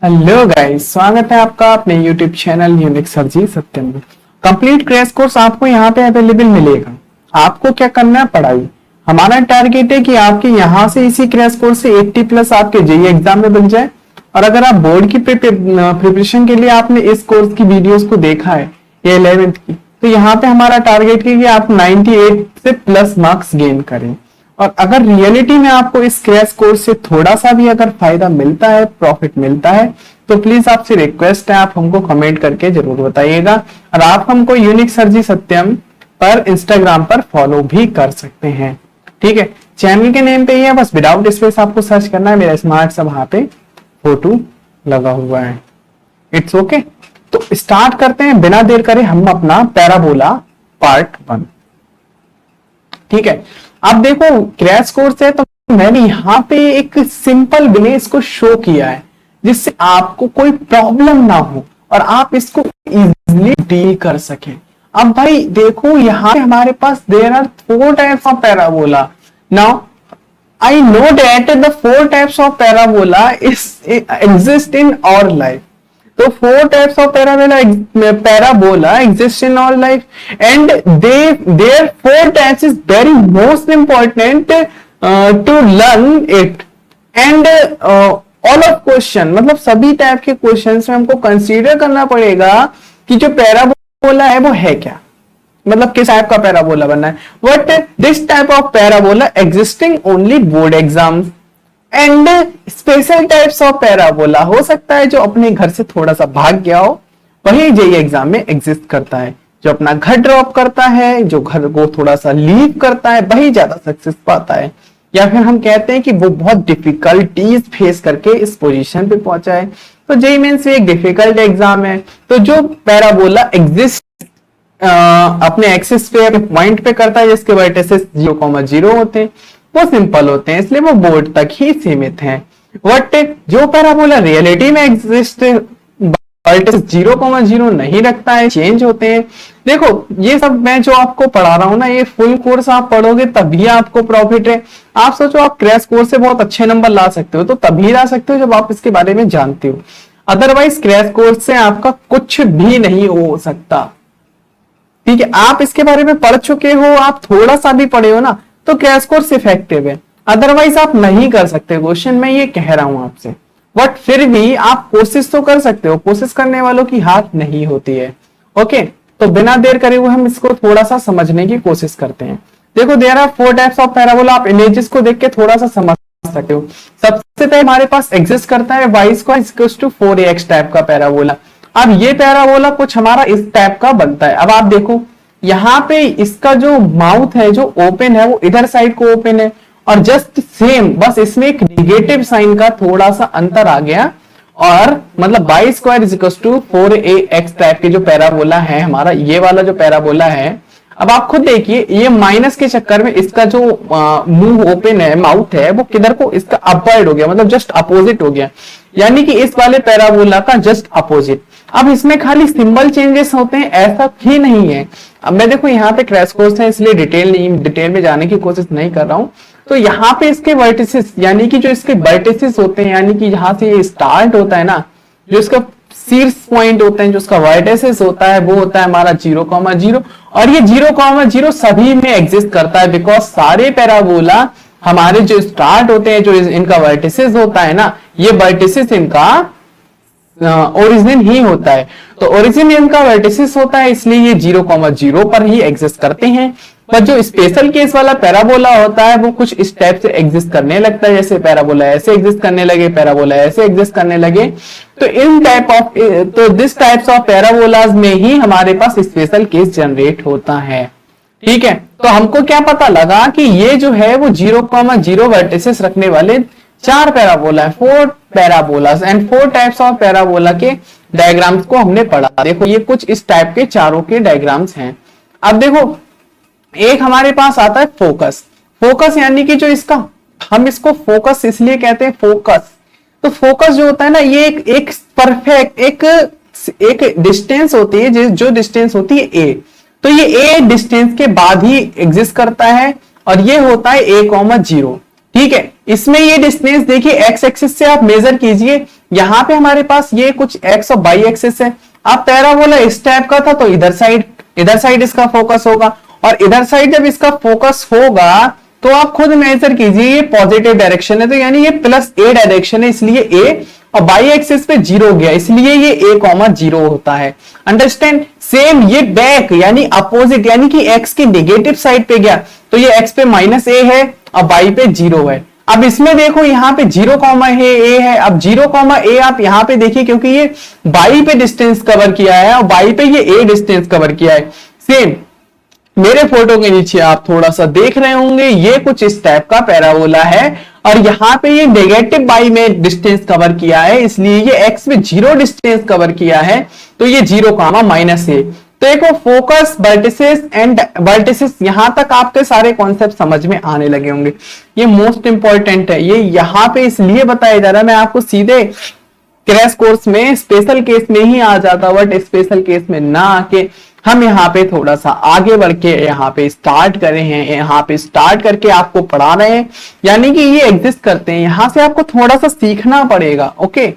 Hello guys, स्वागत है आपका अपने यूट्यूब चैनल यूनिक सरजी सत्यम में। कंप्लीट क्रैश कोर्स आपको यहाँ पे अवेलेबल मिलेगा। आपको क्या करना है, पढ़ाई। हमारा टारगेट है कि आपके यहाँ से इसी क्रैश कोर्स से 80 प्लस आपके जेईई एग्जाम में बन जाए। और अगर आप बोर्ड की प्रिपरेशन के लिए आपने इस कोर्स की वीडियोस को देखा है या 11th की, तो यहाँ पे हमारा टारगेट है कि आप 98 से प्लस मार्क्स गेन करें। और अगर रियलिटी में आपको इस क्रैश कोर्स से थोड़ा सा भी अगर फायदा मिलता है, प्रॉफिट मिलता है, तो प्लीज आपसे रिक्वेस्ट है, आप हमको कमेंट करके जरूर बताइएगा। और आप हमको यूनिक सरजी सत्यम पर इंस्टाग्राम पर फॉलो भी कर सकते हैं। ठीक है, चैनल के नेम पे ही है, बस विदाउट स्पेस आपको सर्च करना है। मेरा स्मार्ट सा वहां पे फोटो लगा हुआ है। It's okay. तो स्टार्ट करते हैं बिना देर करे हम अपना पैराबोला पार्ट 1। ठीक है, अब देखो क्रैश कोर्स है तो मैंने यहाँ पे एक सिंपल वे इसको शो किया है जिससे आपको कोई प्रॉब्लम ना हो और आप इसको इजीली डील कर सकें। अब भाई देखो यहाँ पे हमारे पास there are 4 types of parabola. Now I know that the 4 types of parabola exist in our life. So 4 types of parabola exist in our life, and their 4 types is very most important to learn it. And all of question, मतलब सभी type के questions में हमको consider करना पड़ेगा कि जो parabola है वो है क्या, मतलब किस टाइप का पैराबोला बनना है। What this type of parabola existing only board exams and special types of parabola हो सकता है जो अपने घर से थोड़ा सा भाग गया हो, वही जेईई एग्जाम में एग्जिस्ट करता है। जो अपना घर ड्रॉप करता है, जो घर को थोड़ा सा लीव करता है, वही ज्यादा सक्सेस पाता है। या फिर हम कहते हैं कि वो बहुत डिफिकल्टीज फेस करके इस पोजीशन पे पहुंचा है। तो जेईई मेंस एक डिफिकल्ट एग्जाम है। तो जो पैराबोला एग्जिस्ट अपने एक्सिस पे, अपने पॉइंट पे करता है, जिसके वर्टिसेस 0,0 होते हैं, वो सिंपल होते हैं, इसलिए वो बोर्ड तक ही सीमित हैं। बट जो पैराबोला रियलिटी में एग्जिस्ट 0,0 नहीं रखता है, चेंज होते हैं। देखो ये सब मैं जो आपको पढ़ा रहा हूं ना, ये फुल कोर्स आप पढ़ोगे तभी आपको प्रॉफिट है। आप सोचो आप क्रैश कोर्स से बहुत अच्छे नंबर ला सकते हो, तो तभी ला सकते हो जब आप इसके बारे में जानते हो। अदरवाइज क्रैश कोर्स से आपका कुछ भी नहीं हो सकता। ठीक है, आप इसके बारे में पढ़ चुके हो, आप थोड़ा सा भी पढ़े हो ना, तो क्रैश कोर्स इफेक्टिव है। अदरवाइज आप नहीं कर सकते। क्वेश्चन मैं ये कह रहा हूं आपसे, बट फिर भी आप कोशिश तो कर सकते हो। कोशिश करने वालों की हार नहीं होती है। ओके, तो बिना देर करे हुए हम इसको थोड़ा सा समझने की कोशिश करते हैं। देखो there are 4 types of parabola. आप इमेजेस को देख के थोड़ा सा समझ सकते हो। सबसे पहले हमारे पास एग्जिस्ट करता है y² 4ax टाइप का पैराबोला। अब ये पैराबोला कुछ हमारा इस टाइप का बनता है। अब आप देखो यहाँ पे इसका जो माउथ है, जो ओपन है, वो इधर साइड को ओपन है, और जस्ट सेम, बस इसमें एक निगेटिव साइन का थोड़ा सा अंतर आ गया। और मतलब y² 4ax टाइप के जो पैराबोला है हमारा, ये वाला जो पैराबोला है, अब आप खुद देखिए, ये माइनस के चक्कर में इसका जो मुंह ओपन है, माउथ है, वो किधर को, इसका अपवर्ड हो गया, मतलब जस्ट अपोजिट हो गया, यानी कि इस वाले पैराबोला का जस्ट अपोजिट। अब इसमें खाली सिंबल चेंजेस होते हैं, ऐसा ही नहीं है। अब मैं देखो यहाँ पे क्रैश कोर्स है, इसलिए डिटेल में जाने की कोशिश नहीं कर रहा हूं। तो यहाँ पे इसके वर्टिसेस, यानी कि जो इसके वर्टिसेस होते हैं, यानी कि जहां से ये स्टार्ट होता है ना, जो इसका शीर्ष पॉइंट होते हैं, जो उसका वर्टिसेस होता है, वो होता है हमारा 0,0। और ये 0,0 सभी में एग्जिस्ट करता है, बिकॉज सारे पैराबोला हमारे जो स्टार्ट होते हैं, जो इनका वर्टिसेस होता है ना, ये वर्टिसेस इनका ओरिजिन ही होता है। तो ओरिजिन इनका वर्टिसेस होता है, इसलिए ये 0,0 पर ही एग्जिस्ट करते हैं। पर जो स्पेशल केस वाला पैराबोला होता है, वो कुछ इस टाइप से एग्जिस्ट करने लगता है, जैसे पैराबोला ऐसे एग्जिस्ट करने लगे, पैराबोला ऐसे एग्जिस्ट करने लगे। तो दिस टाइप्स ऑफ पैराबोलाज में ही हमारे पास स्पेशल केस जनरेट होता है। ठीक है, तो हमको क्या पता लगा कि ये जो है वो 0,0 वर्टिसेस रखने वाले 4 पैराबोला है, 4 parabolas and 4 types of parabola के डायग्राम्स को हमने पढ़ा। देखो ये कुछ इस टाइप के चारों के डायग्राम्स हैं। अब देखो एक हमारे पास आता है फोकस। फोकस यानी कि जो इसका, हम इसको फोकस इसलिए कहते हैं फोकस। तो फोकस जो होता है ना, ये एक परफेक्ट एक डिस्टेंस होती है, जो डिस्टेंस होती है ए। तो ये ए डिस्टेंस के बाद ही एग्जिस्ट करता है, और ये होता है a,0। ठीक है, इसमें ये डिस्टेंस देखिए, एक्स एक्सिस से आप मेजर कीजिए, यहाँ पे हमारे पास ये कुछ एक्स और वाई एक्सिस है। अब पैराबोला इस टाइप का था तो इधर साइड इसका फोकस होगा, और इधर साइड जब इसका फोकस होगा तो आप खुद मेजर कीजिए, ये पॉजिटिव डायरेक्शन है तो यानी ये प्लस ए डायरेक्शन है, इसलिए ए, और बाई एक्सिस पे 0 गया इसलिए ये a कॉमा 0 होता है। अंडरस्टैंड। सेम ये बैक यानी अपोजिट यानी कि x की नेगेटिव साइड पे गया तो ये x पे माइनस a है और y पे 0 है। अब इसमें देखो यहाँ पे 0 कॉमा है a है, अब 0 कॉमा a आप यहाँ पे देखिए क्योंकि ये y पे डिस्टेंस कवर किया है और y पे ये a डिस्टेंस कवर किया है। सेम मेरे फोटो के नीचे आप थोड़ा सा देख रहे होंगे, ये कुछ इस टाइप का पैराबोला है और यहाँ पे ये नेगेटिव y में डिस्टेंस कवर किया है इसलिए ये x में 0 डिस्टेंस कवर किया है तो ये 0 कॉमा माइनस है। तो एक फोकस, वर्टिसेस एंड वर्टिसेस, यहां तक आपके सारे कॉन्सेप्ट समझ में आने लगे होंगे। ये मोस्ट इंपॉर्टेंट है, ये यहाँ पे इसलिए बताया जा रहा है, मैं आपको सीधे क्रैश कोर्स में स्पेशल केस में ही आ जाता बट स्पेशल केस में ना आके हम यहाँ पे थोड़ा सा आगे बढ़ के यहाँ पे स्टार्ट करे हैं, यहाँ पे स्टार्ट करके आपको पढ़ा रहे हैं, यानी कि ये एग्जिस्ट करते हैं। यहाँ से आपको थोड़ा सा सीखना पड़ेगा। ओके,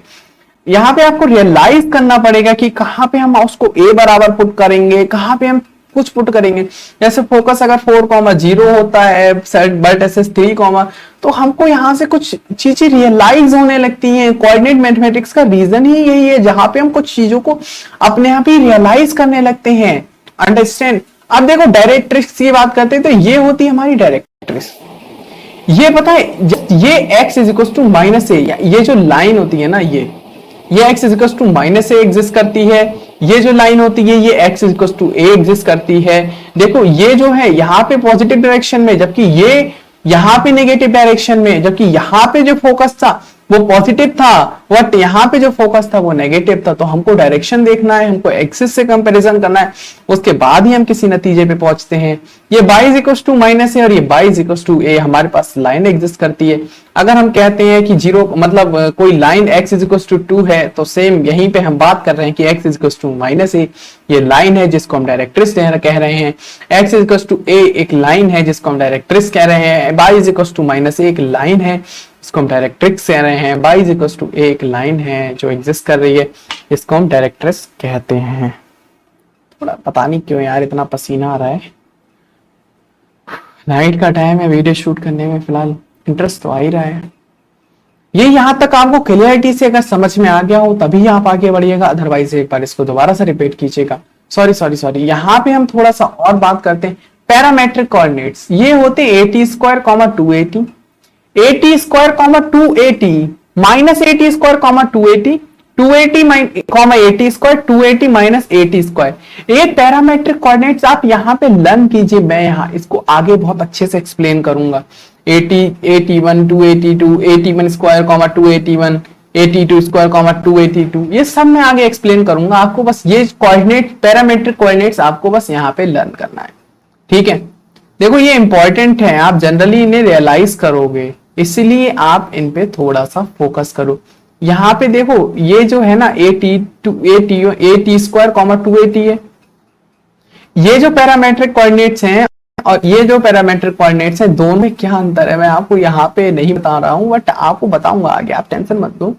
यहाँ पे आपको रियलाइज करना पड़ेगा कि कहाँ पे हम उसको a बराबर पुट करेंगे, कहाँ पे हम कुछ पुट करेंगे। जैसे फोकस अगर 4,0 होता है, वर्टिसेस 3, तो हमको यहाँ से कुछ चीजें रियलाइज होने लगती हैं। कोऑर्डिनेट मैथमेटिक्स का रीजन ही यही है, जहां पे हम कुछ चीजों को अपने आप ही रियलाइज करने लगते हैं। अंडरस्टैंड। अब देखो डायरेक्ट्रिक्स की बात करते हैं तो ये होती है हमारी डायरेक्ट्रिक्स। ये पता है, ये x is equal to minus a, ये जो लाइन होती है ना, ये x is equal to minus a exist करती है। ये जो लाइन होती है ये x is equal to a exist करती है। देखो ये जो है यहाँ पे पॉजिटिव डायरेक्शन में, जबकि ये यहाँ पे नेगेटिव डायरेक्शन में, जबकि यहाँ पे जो फोकस था वो पॉजिटिव था बट यहाँ पे जो फोकस था वो नेगेटिव था। तो हमको डायरेक्शन देखना है, हमको एक्सिस से कंपैरिजन करना है, उसके बाद ही हम किसी नतीजे पे पहुंचते हैं। ये y is equal to minus है और ये y is equal to a, हमारे पास लाइन एग्जिस्ट करती है। अगर हम कहते हैं कि 0 मतलब कोई line x is equal to 2 है तो सेम यहीं पे हम बात कर रहे हैं कि x is equal to minus a ये लाइन है जिसको हम डायरेक्ट्रिक्स कह रहे हैं। x इज इक्वल टू ए एक लाइन है जिसको हम डायरेक्ट्रिक्स कह रहे हैं। y is equal to minus a एक लाइन है इसको हम डायरेक्ट्रिक्स कह रहे हैं। y इज इक्वल टू ए एक लाइन है जो एग्जिस्ट कर रही है, इसको हम डायरेक्ट्रिक्स कहते हैं। थोड़ा पता नहीं क्यों यार इतना पसीना आ रहा है, नाइट का टाइम है, वीडियो शूट करने में फिलहाल इंटरेस्ट तो आ ही रहा है। ये यहां तक आपको क्लियरिटी से अगर समझ में आ गया हो तभी आप आगे बढ़िएगा, अदरवाइज एक बार इसको दोबारा से रिपीट कीजिएगा। सॉरी यहाँ पे हम थोड़ा सा और बात करते हैं। पैरामेट्रिक कोऑर्डिनेट्स ये होते AT square 2AT, AT square 2AT minus AT square 2AT, 280 AT square 280 minus AT square. ये पैरामेट्रिक कोऑर्डिनेट्स आप यहाँ पे लर्न कीजिए, मैं यहाँ इसको आगे बहुत अच्छे से एक्सप्लेन करूंगा। AT1 282 AT1 square 281 AT2 square 282 ये सब मैं आगे एक्सप्लेन करूंगा आपको। बस ये कोऑर्डिनेट पैरामेट्रिक कोऑर्डिनेट्स आपको बस यहाँ पे लर्न करना है, ठीक है। देखो ये इंपॉर्टेंट है, आप जनरली इन्हें रियलाइज करोगे इसलिए आप इन पे थोड़ा सा फोकस करो। यहाँ पे देखो ये जो है ना AT स्क्वायर 2AT है, ये जो पैरामेट्रिक कोऑर्डिनेट्स हैं और ये जो पैरामेट्रिक कोऑर्डिनेट्स हैं दोनों में क्या अंतर है मैं आपको यहाँ पे नहीं बता रहा हूं बट आपको बताऊंगा आगे, आप टेंशन मत लो।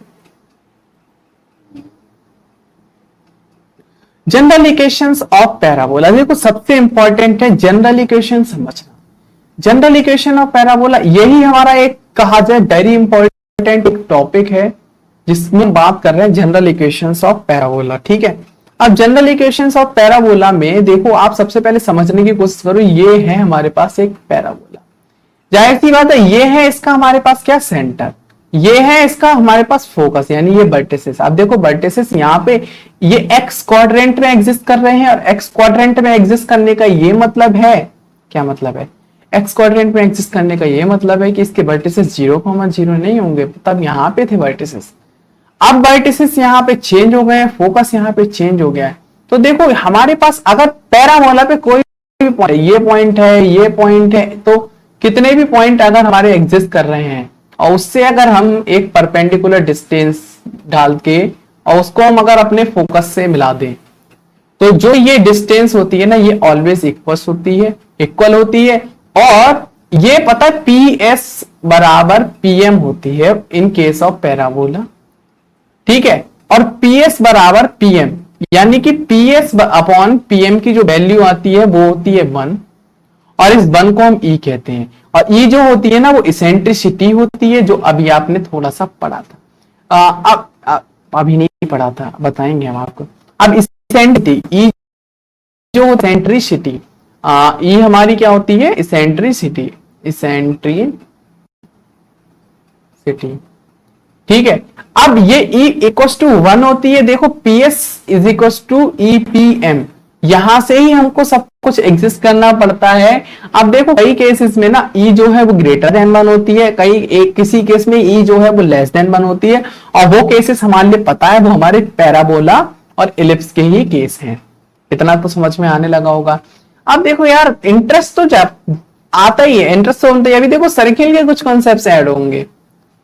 जनरल इक्वेशंस ऑफ पैराबोला, देखो सबसे इंपॉर्टेंट है जनरल इक्वेशन समझना। जनरल इक्वेशन ऑफ पैराबोला यही हमारा एक कहा जाए वेरी इंपॉर्टेंट एक टॉपिक है जिसमें बात कर रहे हैं जनरल इक्वेशंस ऑफ पैराबोला, ठीक है। अब जनरल इक्वेशंस ऑफ पैराबोला में देखो आप सबसे पहले समझने की कोशिश करो, ये है हमारे पास एक पैराबोला, जाहिर सी बात है ये है इसका हमारे पास क्या सेंटर, ये है इसका हमारे पास फोकस यानी ये वर्टिसेस। अब देखो वर्टिसेस यहाँ पे ये एक्स क्वाड्रेंट में एग्जिस्ट कर रहे हैं और एक्स क्वाड्रेंट में एग्जिस्ट करने का ये मतलब है, क्या मतलब है, एक्स क्वाड्रेंट में एग्जिस्ट करने का ये मतलब है कि इसके वर्टिसेस 0,0 नहीं होंगे, तब यहाँ पे थे वर्टिसेस। अब वर्टिसेस यहाँ पे चेंज हो गए, फोकस यहाँ पे चेंज हो गया है। तो देखो हमारे पास अगर पैराबोला पे कोई भी पॉइंट, ये पॉइंट है, ये पॉइंट है, तो कितने भी पॉइंट अगर हमारे एग्जिस्ट कर रहे हैं और उससे अगर हम एक परपेंडिकुलर डिस्टेंस डाल के और उसको हम अगर अपने फोकस से मिला दें तो जो ये डिस्टेंस होती है ना ये ऑलवेज इक्वल होती है और ये पता है PS बराबर PM होती है इन केस ऑफ पैराबोला, ठीक है, और PS बराबर PM, यानी कि PS अपॉन PM की जो वैल्यू आती है वो होती है 1, और इस 1 को हम E कहते हैं, और E जो होती है ना वो इसेंट्रिसिटी होती है, जो अभी आपने थोड़ा सा पढ़ा था। अब अभी नहीं पढ़ा था, बताएंगे हम आपको। अब इसेंट्रिसिटी E जो इसेंट्रिसिटी, E हमारी क्या होती है, इसेंट्रिसिटी, ठीक है। अब ये E इक्वल टू 1 होती है, देखो PS is equal to EPM, यहां से ही हमको सब कुछ एग्जिस्ट करना पड़ता है। अब देखो कई केसेस में ना E जो है वो ग्रेटर देन 1 होती है, किसी केस में E जो है वो लेस देन 1 होती है, और वो केसेस हमारे लिए पता है, वो हमारे पैराबोला और इलिप्स के ही केस हैं। इतना तो समझ में आने लगा होगा। अब देखो यार, इंटरेस्ट तो आता ही है, इंटरेस्ट तो होता है। अभी देखो सर्किल के कुछ कॉन्सेप्ट्स ऐड होंगे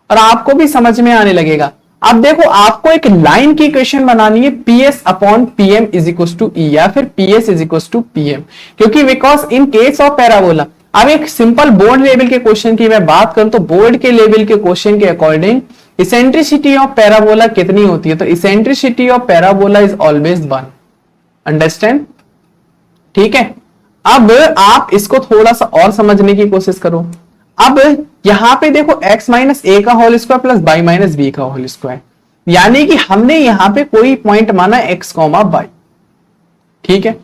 और आपको भी समझ में आने लगेगा। अब देखो आपको एक लाइन की इक्वेशन बनानी है, PS upon PM is equal to E, या फिर PS is equal to PM, क्योंकि because in case of parabola, अब एक सिंपल बोर्ड लेवल के क्वेश्चन की मैं बात करूं तो बोर्ड के लेवल के क्वेश्चन के अकॉर्डिंग इसेंट्रिसिटी ऑफ पैराबोला कितनी होती है, तो eccentricity of parabola is always 1। Understand, ठीक है। अब आप इसको थोड़ा सा और समझने की कोशिश करो। अब यहां पे देखो x माइनस ए का whole square plus y minus b का होल स्क्वायर, यानी कि हमने यहां पे कोई पॉइंट माना x कॉमा y, ठीक है।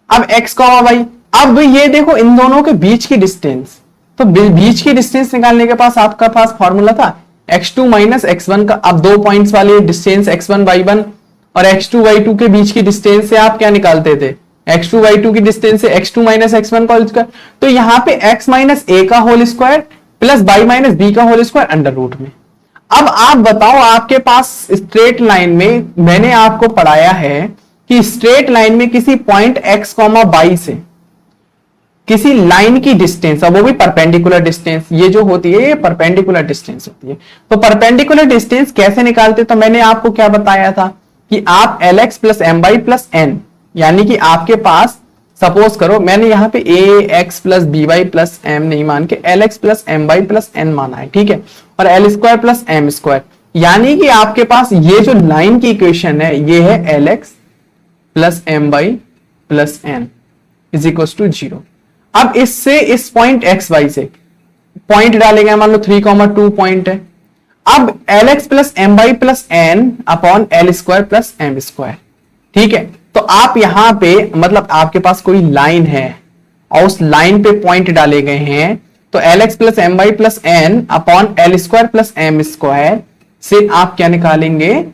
अब x कॉमा y, अब ये देखो इन दोनों के बीच की डिस्टेंस, तो बीच की डिस्टेंस निकालने के पास आपका पास फॉर्मूला था x2 माइनस x1 का। अब दो पॉइंट्स वाले डिस्टेंस x1 y1 और x2 y2 के बीच की डिस्टेंस से आप क्या निकालते थे, x2 y2 की डिस्टेंस से x2 माइनस x1 का होल स्क्वायर। तो यहां पे x माइनस ए का whole square plus y minus b का होल स्क्वायर अंडर रूट में। अब आप बताओ, आपके पास स्ट्रेट लाइन में मैंने आपको पढ़ाया है कि स्ट्रेट लाइन में किसी पॉइंट x कॉमा y से किसी लाइन की डिस्टेंस, अब वो भी परपेंडिकुलर डिस्टेंस, ये जो होती है ये परपेंडिकुलर डिस्टेंस होती है। तो परपेंडिकुलर डिस्टेंस कैसे निकालते, तो मैंने आपको क्या बताया था कि आप LX plus MY plus N, यानी कि आपके पास सपोज करो मैंने यहां पे AX plus BY plus M नहीं मान के LX plus MY plus N माना है, ठीक है, और L square plus M square, यानी कि आपके पास ये जो लाइन की इक्वेशन है ये है LX plus MY plus N is equal to 0। अब इससे इस पॉइंट XY से पॉइंट डालेंगे, मान लो 3,2 पॉइंट है। अब LX plus MY plus N upon L square plus M square, ठीक है। तो आप यहां पे मतलब आपके पास कोई लाइन है और उस लाइन पे पॉइंट डाले गए हैं, तो LX plus MY plus N upon L square plus M square से आप क्या निकालेंगे,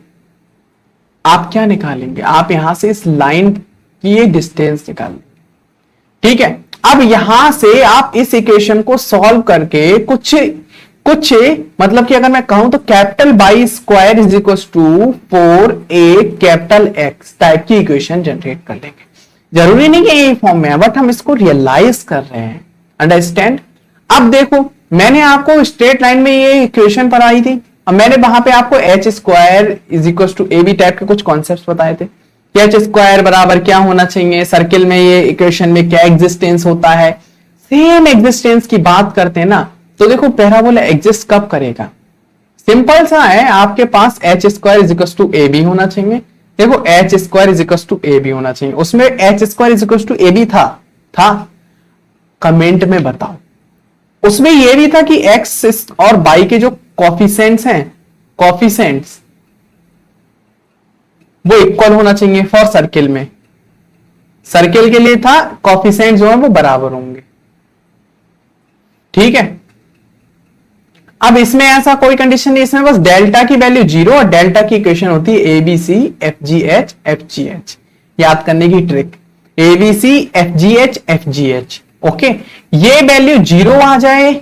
आप यहां से इस लाइन की ये डिस्टेंस निकालेंगे, ठीक है। अब यहां से आप इस इक्वेशन को सॉल्व करके कुछ मतलब कि अगर मैं कहूं तो capital by square is equal to 4a capital X type की इक्वेशन जनरेट कर लेंगे। जरूरी नहीं कि ये फॉर्म में है, बट हम इसको रियलाइज कर रहे हैं। अंडरस्टैंड। अब देखो मैंने आपको स्ट्रेट लाइन में ये इक्वेशन पढ़ाई थी, अब मैंने वहां पे आपको h square is equal to a b type के कुछ कॉन्सेप्ट बताए थे कि एच स्क्वायर बराबर क्या होना चाहिए, सर्किल में ये इक्वेशन में क्या एग्जिस्टेंस होता है। सेम एग्जिस्टेंस की बात करते हैं ना, तो देखो पैराबोला एग्जिस्ट कब करेगा, सिंपल सा है, आपके पास h square is equal to a b होना चाहिए। देखो h square is equal to a b होना चाहिए, उसमें h square is equal to a b था कमेंट में बताओ। उसमें यह भी था कि एक्स और वाई के जो कॉफिशेंट्स हैं, कॉफिशेंट्स वो इक्वल होना चाहिए फॉर सर्किल में। सर्किल के लिए था कॉफिशेंट जो है वो बराबर होंगे, ठीक है। अब इसमें ऐसा कोई कंडीशन नहीं, इसमें बस डेल्टा की वैल्यू 0 और डेल्टा की इक्वेशन होती है एबीसी एफ जी एच। याद करने की trick, ABC F G H, okay. ये वैल्यू 0 आ जाए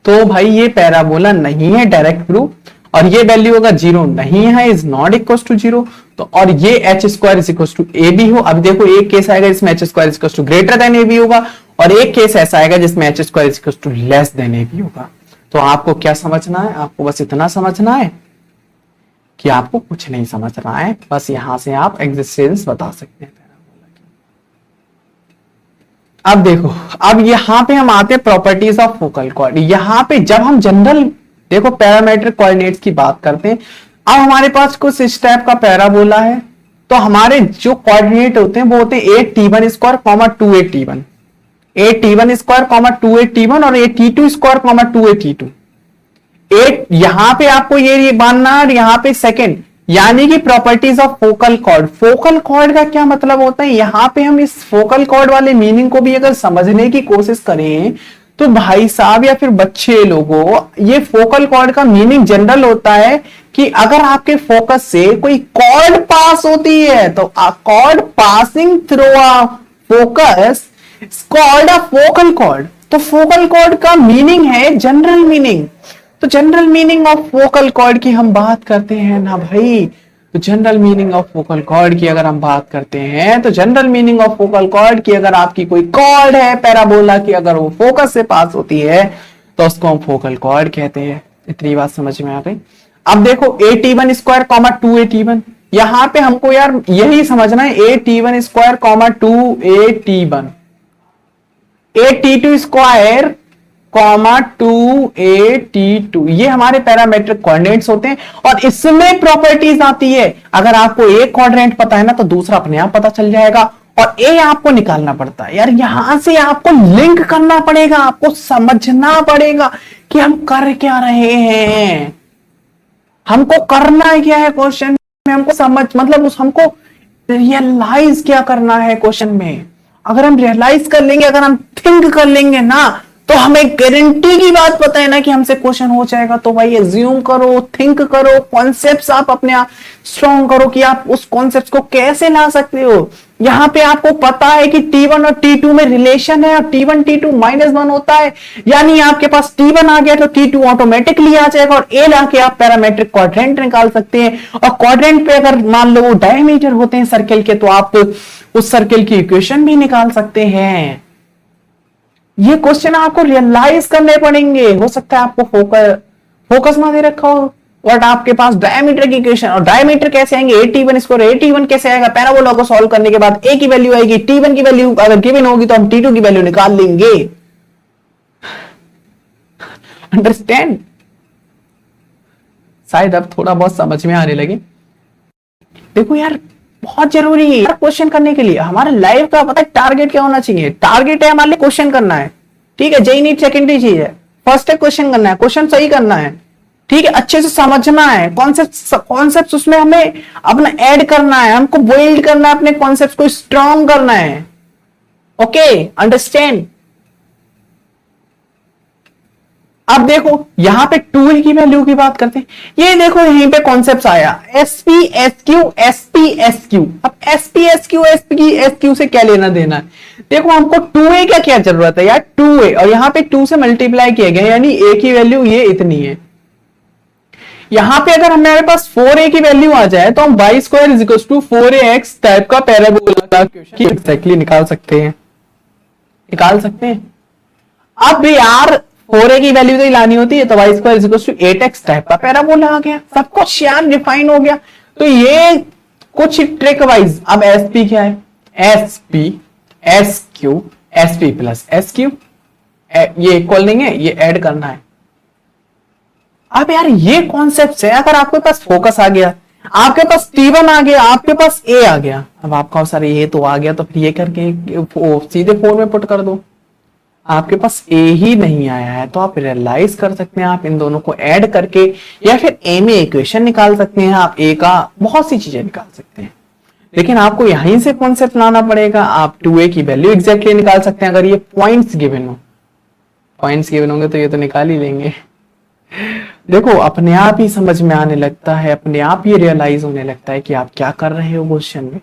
तो भाई ये पैराबोला नहीं है, डायरेक्ट प्रूफ। और ये वैल्यू अगर 0 नहीं है, इज नॉट इक्वल टू 0, तो और ये h square is equal to a b हो। अब देखो एक केस आएगा जिसमें h square is equal to greater than a b होगा, और एक केस ऐसा आएगा जिसमें h square is equal to less than a b होगा। तो आपको क्या समझना है, आपको बस इतना समझना है कि आपको कुछ नहीं समझना है, बस यहां से आप एग्जिस्टेंस बता सकते हैं पैराबोला की। अब देखो, अब यहां पे हम आते हैं प्रॉपर्टीज ऑफ फोकल कॉर्ड। यहां पे जब हम जनरल देखो पैरामेट्रिक कोऑर्डिनेट्स की बात करते हैं, अब हमारे पास कुछ इस टाइप का पैराबोला है, तो हमारे जो कोऑर्डिनेट होते हैं वो होते हैं 8t1 square comma 2a t1, 8t1 square comma 2a t1 और 8t2 square comma 2a t2। 8 यहां पे आपको ये मानना और यहां पे सेकंड, यानी कि properties of focal cord. Focal cord का क्या मतलब होता है, यहां पे हम इस फोकल कॉर्ड वाले मीनिंग को भी अगर समझने की कोशिश करें तो भाई साहब या फिर बच्चे लोगों, ये फोकल कॉर्ड का मीनिंग जनरल होता है कि अगर आपके फोकस से कोई कॉर्ड पास होती है तो cord passing through a focus called a focal cord. तो फोकल कॉर्ड का मीनिंग है जनरल मीनिंग। तो general meaning of focal cord की हम बात करते हैं ना भाई, तो general meaning of focal cord की अगर हम बात करते हैं तो general meaning of focal cord की अगर आपकी कोई कॉर्ड है पैराबोला की, अगर वो फोकस से पास होती है तो उसको हम फोकल कॉर्ड कहते हैं। इतनी बात समझ में आ गई। अब देखो a t1 square comma 2a t1, यहां पे हमको यार यही समझना है, a t1 square comma 2a t1, a t2 square comma 2a t2, ये हमारे पैरामेट्रिक कोऑर्डिनेट्स होते हैं और इसमें प्रॉपर्टीज आती है। अगर आपको एक कोऑर्डिनेट पता है ना तो दूसरा अपने आप पता चल जाएगा, और ए आपको निकालना पड़ता है यार, यहां से आपको लिंक करना पड़ेगा, आपको समझना पड़ेगा कि हम कर क्या रहे हैं, हमको करना क्या है क्वेश्चन में, हमको समझ मतलब हमको रियलाइज क्या करना है क्वेश्चन में। अगर हम रियलाइज कर लेंगे, अगर हम थिंक कर लेंगे ना, तो हमें गारंटी की बात पता है ना कि हमसे क्वेश्चन हो जाएगा। तो भाई एज्यूम करो, थिंक करो, कॉन्सेप्ट्स आप अपने आप स्ट्रॉन्ग करो कि आप उस कॉन्सेप्ट्स को कैसे ला सकते हो। यहां पे आपको पता है कि T1 और T2 में रिलेशन है और T1 T2 -1 होता है, यानी आपके पास T1 आ गया तो T2 ऑटोमेटिकली आ जाएगा और ए लाके आप पैरामेट्रिक क्वाड्रेंट निकाल सकते हैं। और क्वाड्रेंट पे अगर मान लो वो डायमीटर होते हैं सर्किल के, तो आप उस सर्किल की इक्वेशन भी निकाल सकते हैं। ये क्वेश्चन आपको रियलाइज करने पड़ेंगे। हो सकता है आपको फोकस ना दे रखा हो, बट आपके पास डायमीटर की इक्वेशन, और डायमीटर कैसे आएंगे, a t1 square a t1 कैसे आएगा, पैराबोला को सॉल्व करने के बाद a की वैल्यू आएगी, t1 की वैल्यू अगर गिवन होगी तो हम t2 की वैल्यू निकाल लेंगे। अंडरस्टैंड? शायद अब थोड़ा बहुत समझ में आने लगे। देखो यार बहुत जरूरी है क्वेश्चन करने के लिए। हमारे लाइफ का पता है टारगेट क्या होना चाहिए, टारगेट है हमारे लिए क्वेश्चन करना है, ठीक है। जेई नीट सेकेंडरी चीज है, फर्स्ट है क्वेश्चन करना है, क्वेश्चन सही करना है, ठीक है, अच्छे से समझना है कॉन्सेप्ट उसमें हमें अपना ऐड करना है, हमको बिल्ड करना है, अपने कॉन्सेप्ट को स्ट्रॉन्ग करना है। Okay, understand? अब देखो यहां पे 2a की वैल्यू की बात करते हैं। ये देखो यहीं पे कॉन्सेप्ट आया sp sq sp sq। अब sp sq sp sq से क्या लेना देना है, देखो हमको 2a का क्या जरूरत है यार, 2a और यहां पे 2 से मल्टीप्लाई किया गया, यानी a की वैल्यू ये इतनी है। यहां पे अगर हमारे पास 4a की वैल्यू आ जाए तो हम y square is equal to 4ax type का पैराबोला एग्जैक्टली निकाल सकते हैं, निकाल सकते हैं। अब यार 4a की वैल्यू तो लानी होती है, तो y square is equal to 8x type का पैराबोला आ गया, सब कुछ यार डिफाइन हो गया। तो ये कुछ ट्रिक वाइज। अब sp क्या है, sp sq sp plus sq, ये इक्वल नहीं है, ये ऐड करना है। अब यार ये कॉन्सेप्ट है, अगर आपके पास फोकस आ गया, आपके पास T1 आ गया, आपके पास A आ गया, अब आपका सर ये तो आ गया तो फिर ये करके सीधे 4 में पुट कर दो। आपके पास A ही नहीं आया है तो आप रियलाइज कर सकते हैं, आप इन दोनों को ऐड करके या फिर A में इक्वेशन निकाल सकते हैं, आप A का बहुत सी चीजें निकाल सकते हैं। लेकिन आपको यहीं से कॉन्सेप्ट लाना पड़ेगा। आप 2a की वैल्यू एग्जैक्टली निकाल सकते हैं अगर ये पॉइंट्स गिवन हो, पॉइंट्स गिवन होंगे तो ये तो निकाल ही लेंगे। देखो अपने आप ही समझ में आने लगता है, अपने आप ही रियलाइज होने लगता है कि आप क्या कर रहे हो क्वेश्चन में,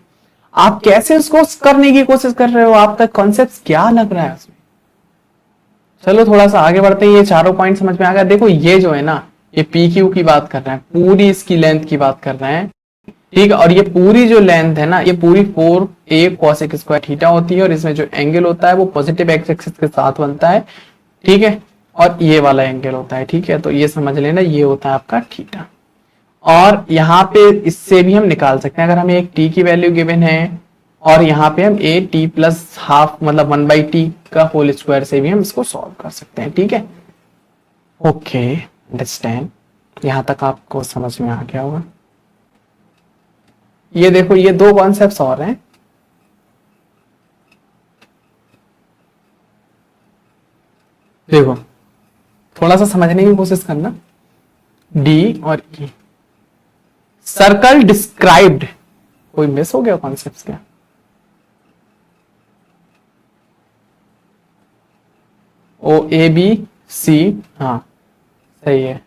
आप कैसे उसको करने की कोशिश कर रहे हो, आपका कॉन्सेप्ट क्या लग रहा है उसमें। चलो थोड़ा सा आगे बढ़ते हैं, ये चारों पॉइंट समझ में आ गया। देखो ये जो है ना, ये पी क्यू की बात कर रहे हैं, पूरी इसकी लेंथ की बात कर रहे हैं, ठीक है। और ये पूरी जो लेंथ है ना, ये पूरी 4a cosec स्क्वायर थीटा होती है और इसमें जो एंगल होता है वो पॉजिटिव एक्स एक्सिस के साथ बनता है, ठीक है। और ये वाला एंगल होता है, ठीक है। तो ये समझ लेना, ये होता है आपका थीटा। और यहाँ पे इससे भी हम निकाल सकते हैं, अगर हमें एक t की वैल्यू गिवन है और यहाँ पे हम a t प्लस हाफ मतलब 1/t का होल स्क्वायर से भी हम इसको सॉल्व कर सकते हैं, ठीक है। Okay, understand? यहाँ तक आपको समझ में आ गया होगा। ये देखो, ये दो कॉन्सेप्ट्स और हैं। देखो थोड़ा सा समझने की कोशिश करना, डी और ई, सर्कल डिस्क्राइब्ड, कोई मिस हो गया कॉन्सेप्ट्स क्या? ओ ए बी सी, हाँ सही है।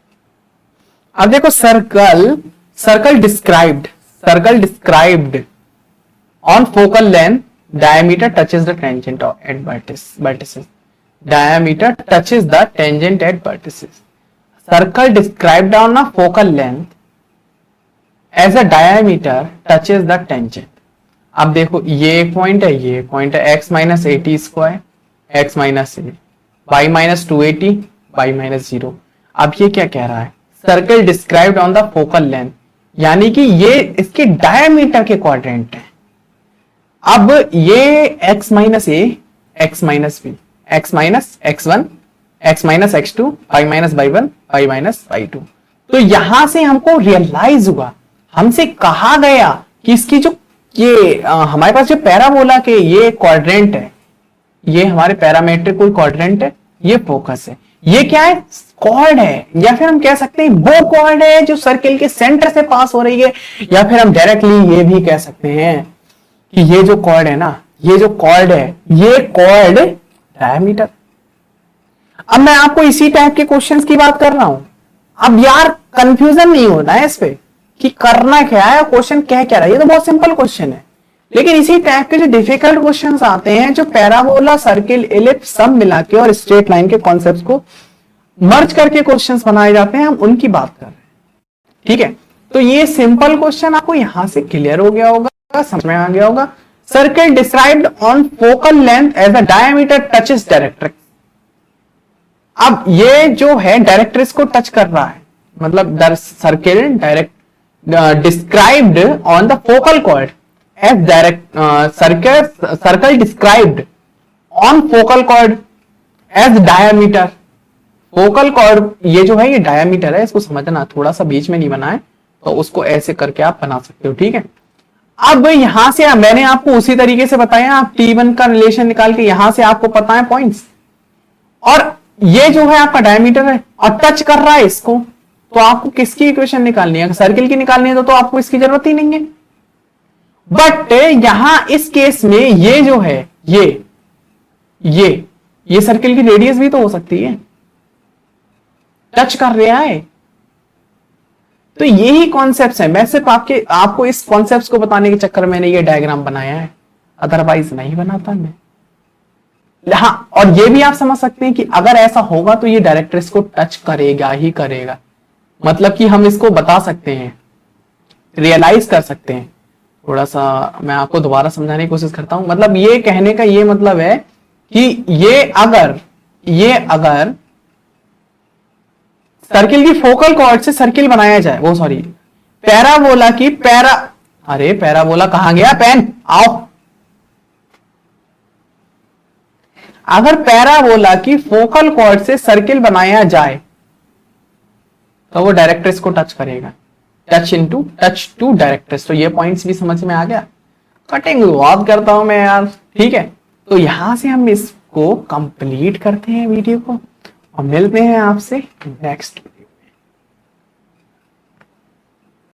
अब देखो circle, circle described on focal length, diameter touches the tangent at vertices, diameter touches the tangent at vertices, circle described on a focal length as a diameter touches the tangent। अब देखो ये एक point है, ये एक point है, x minus 80 square, x minus a, y minus 280, y minus 0। अब ये क्या कह रहा है? Circle described on the focal length, यानी कि ये इसके डायमीटर के क्वाड्रेंट है। अब ये x माइनस ए, x माइनस बी, x minus x1, x minus x2, y minus y1, y minus y2। तो यहां से हमको रियलाइज हुआ, हमसे कहा गया कि इसकी जो ये हमारे पास जो पैराबोला के ये क्वाड्रेंट है, ये हमारे पैरामेट्रिक कोई क्वाड्रेंट है, ये फोकस है, ये क्या है? कॉर्ड है, या फिर हम कह सकते हैं वो कॉर्ड है जो सर्किल के सेंटर से पास हो रही है, या फिर हम डायरेक्टली ये भी कह सकते हैं कि ये जो कॉर्ड है ना, ये जो कॉर्ड है, ये कॉर्ड डायमीटर। अब मैं आपको इसी टाइप के क्वेश्चंस की बात कर रहा हूं। अब यार कंफ्यूजन नहीं होना है इस पे कि करना क्या है, क्वेश्चन कह क्या रहा है। ये तो बहुत सिंपल क्वेश्चन है, लेकिन इसी टाइप के जो डिफिकल्ट क्वेश्चंस आते हैं, जो पैराबोला, सर्किल, एलिप्स सब मिला के और स्ट्रेट लाइन के कॉन्सेप्ट्स को मर्ज करके क्वेश्चंस बनाए जाते हैं, हम उनकी बात कर रहे हैं। ठीक है, तो ये सिंपल क्वेश्चन आपको यहां से क्लियर हो गया होगा, समझ में आ गया होगा। Circle described on focal length as a diameter touches directrix. अब ये जो है डायरेक्ट्रिक्स को टच कर रहा है, मतलब circle direct described on the focal chord as direct, circle described on focal chord as diameter. Focal chord ये जो है ये डायमीटर है, इसको समझना, थोड़ा सा बीच में नहीं बना है, तो उसको ऐसे करके आप बना सकते हो। ठीक है, अब यहां से मैंने आपको उसी तरीके से बताया, आप T1 का रिलेशन निकाल के यहां से आपको पता है पॉइंट्स, और ये जो है आपका डायमीटर है और टच कर रहा है इसको, तो आपको किसकी इक्वेशन निकालनी है? सर्किल की निकालनी है, तो आपको इसकी जरूरत ही नहीं है। बट यहां इस केस में ये जो है ये सर्किल की रेडियस भी तो हो सकती है, टच कर रहा है। तो यही कॉन्सेप्ट्स है, मैं सिर्फ आपको इस कॉन्सेप्ट्स को बताने के चक्कर में मैंने ये डायग्राम बनाया है, अदरवाइज नहीं बनाता मैं। हाँ, और ये भी आप समझ सकते हैं कि अगर ऐसा होगा तो ये डायरेक्ट्रिक्स को टच करेगा ही करेगा, मतलब कि हम इसको बता सकते हैं, रियलाइज कर सकते हैं। थोड़ा सा मैं आपको दोबारा समझाने की कोशिश करता हूं। मतलब ये कहने का ये मतलब है कि ये अगर सर्किल की फोकल कॉर्ड से सर्किल बनाया जाए, वो सॉरी पैराबोला की अरे पैराबोला कहां गया पेन, आओ। अगर पैराबोला की फोकल कॉर्ड से सर्किल बनाया जाए तो वो डायरेक्ट्रिक्स को टच करेगा, टच टू डायरेक्ट्रिक्स। तो ये पॉइंट्स भी समझ में आ गया। कटिंग बहुत करता हूं मैं यार, ठीक है। तो यहां से हम इसको कंप्लीट करते हैं वीडियो को और मिलते हैं आपसे नेक्स्ट